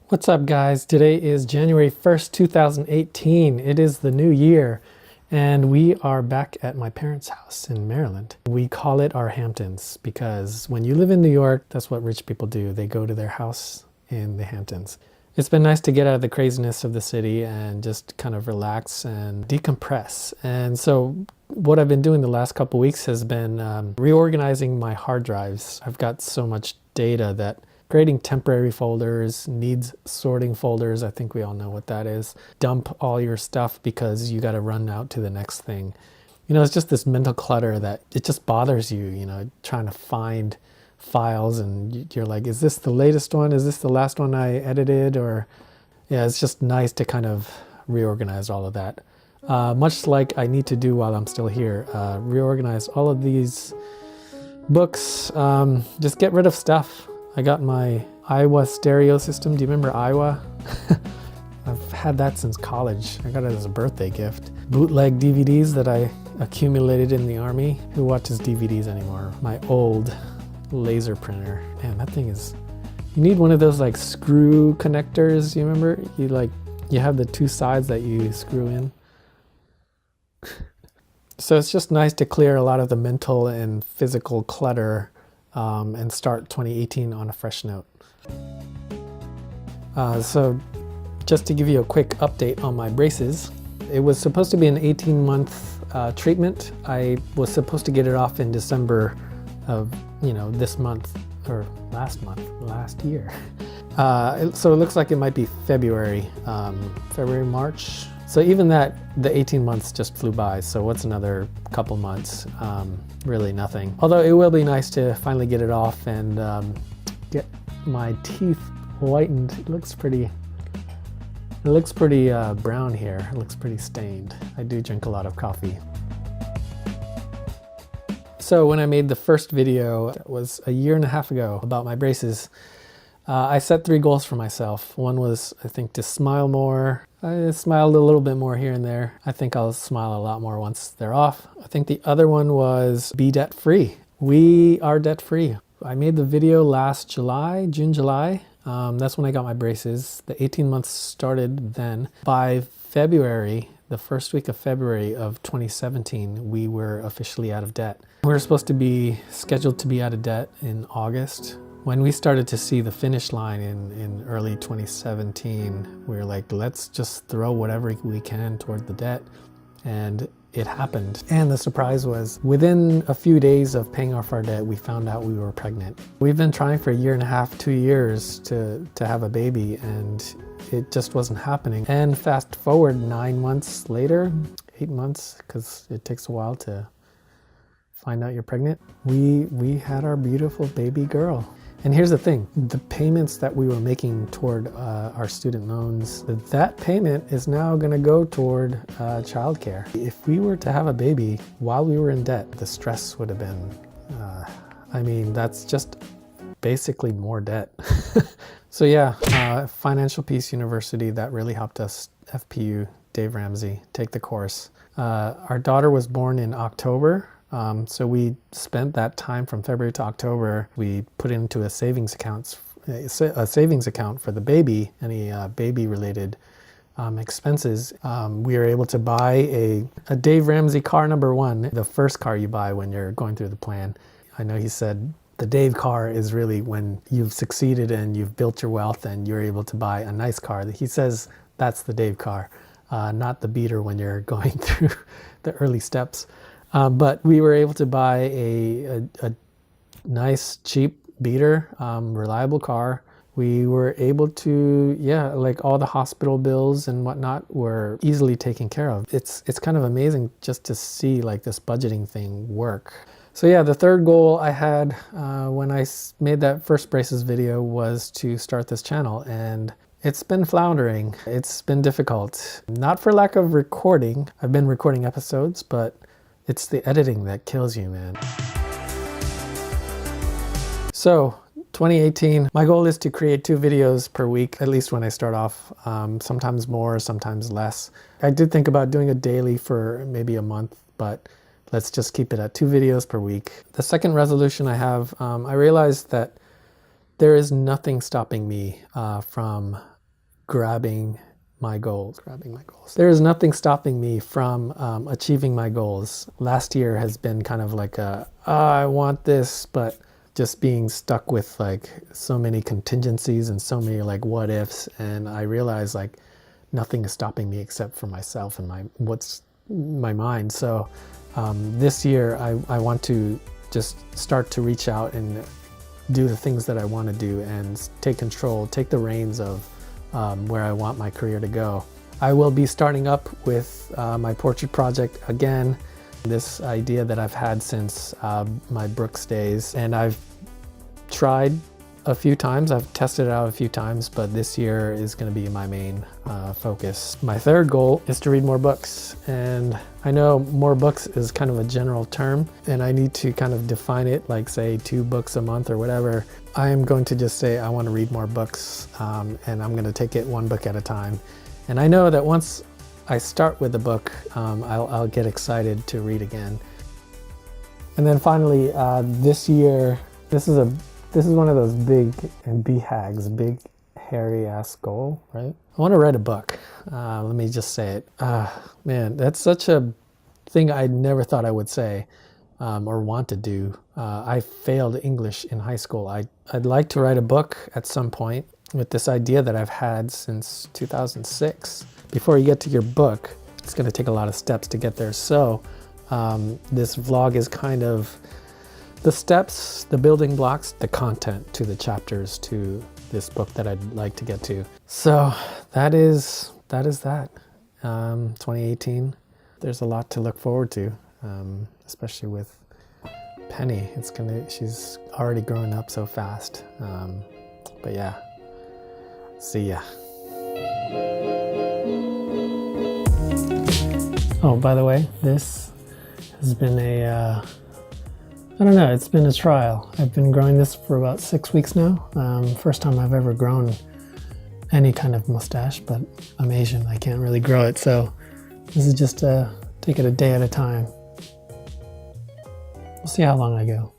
What's up, guys? Today is January 1st, 2018. It is the new year, and we are back at my parents' house in Maryland. We call it our Hamptons because when you live in New York, that's what rich people do. They go to their house in the Hamptons. It's been nice to get out of the craziness of the city and just kind of relax and decompress. And so what I've been doing the last couple weeks has been reorganizing my hard drives. I've got so much data that creating temporary folders, needs sorting folders. I think we all know what that is. Dump all your stuff because you got to run out to the next thing. You know, it's just this mental clutter that it just bothers you, you know, trying to find files and you're like, is this the latest one? Is this the last one I edited? Or yeah, it's just nice to kind of reorganize all of that. Much like I need to do while I'm still here, reorganize all of these books, just get rid of stuff. I got my Iowa stereo system. Do you remember Iowa? I've had that since college. I got it as a birthday gift. Bootleg DVDs that I accumulated in the Army. Who watches DVDs anymore? My old laser printer. Man, that thing is... You need one of those like screw connectors, you remember? You have the two sides that you screw in. So it's just nice to clear a lot of the mental and physical clutter and start 2018 on a fresh note. So just to give you a quick update on my braces, it was supposed to be an 18-month treatment. I was supposed to get it off in December of, you know, this month or last year. So it looks like it might be February, March. So even that, the 18 months just flew by. So what's another couple months? Really nothing. Although it will be nice to finally get it off and get my teeth whitened. It looks pretty brown here. It looks pretty stained. I do drink a lot of coffee. So when I made the first video, it was a year and a half ago, about my braces, I set 3 goals for myself. One was, I think, to smile more. I smiled a little bit more here and there. I think I'll smile a lot more once they're off. I think the other one was be debt-free. We are debt-free. I made the video last July, June, July. That's when I got my braces. The 18 months started then. By February, the first week of February of 2017, we were officially out of debt. We were supposed to be scheduled to be out of debt in August. When we started to see the finish line in early 2017, we were like, let's just throw whatever we can toward the debt. And it happened. And the surprise was, within a few days of paying off our debt, we found out we were pregnant. We've been trying for a year and a half, 2 years to have a baby, and it just wasn't happening. And fast forward 9 months later, 8 months, because it takes a while to find out you're pregnant, we had our beautiful baby girl. And here's the thing, the payments that we were making toward our student loans, that payment is now gonna go toward childcare. If we were to have a baby while we were in debt, the stress would have been, I mean, that's just basically more debt. So yeah, Financial Peace University, that really helped us, FPU, Dave Ramsey, take the course. Our daughter was born in October. So we spent that time from February to October. We put it into a savings account for the baby, any baby-related expenses. We were able to buy a Dave Ramsey car #1, the first car you buy when you're going through the plan. I know he said the Dave car is really when you've succeeded and you've built your wealth and you're able to buy a nice car. He says that's the Dave car, not the beater when you're going through the early steps. But we were able to buy a nice, cheap beater, reliable car. We were able to, yeah, like all the hospital bills and whatnot were easily taken care of. It's kind of amazing just to see like this budgeting thing work. So yeah, the third goal I had when I made that first braces video was to start this channel, and it's been floundering. It's been difficult. Not for lack of recording. I've been recording episodes, but it's the editing that kills you, man. So 2018, my goal is to create 2 videos per week, at least when I start off, sometimes more, sometimes less. I did think about doing a daily for maybe a month, but let's just keep it at 2 videos per week. The second resolution I have, I realized that there is nothing stopping me from grabbing my goals. There is nothing stopping me from achieving my goals. Last year has been kind of like I want this, but just being stuck with like so many contingencies and so many like what ifs, and I realized like nothing is stopping me except for myself and my mind. So this year I want to just start to reach out and do the things that I want to do and take control, take the reins of where I want my career to go. I will be starting up with my portrait project again. This idea that I've had since my Brooks days, and I've tried a few times, I've tested it out a few times, but this year is going to be my main focus. My third goal is to read more books, and I know more books is kind of a general term, and I need to kind of define it, like say 2 books a month or whatever. I am going to just say I want to read more books, and I'm going to take it 1 book at a time. And I know that once I start with a book, I'll get excited to read again. And then finally, this year, this is one of those big big hairy ass goal, right? I want to write a book. Let me just say it. Man, that's such a thing I never thought I would say or want to do. I failed English in high school. I'd like to write a book at some point with this idea that I've had since 2006. Before you get to your book, it's going to take a lot of steps to get there. So this vlog is kind of the steps, the building blocks, the content to the chapters to this book that I'd like to get to. So that is that. 2018. There's a lot to look forward to, especially with Penny. She's already growing up so fast. But yeah, see ya. Oh, by the way, this has been I don't know, it's been a trial. I've been growing this for about 6 weeks now. First time I've ever grown any kind of mustache, but I'm Asian, I can't really grow it. So this is just take it a day at a time. We'll see how long I go.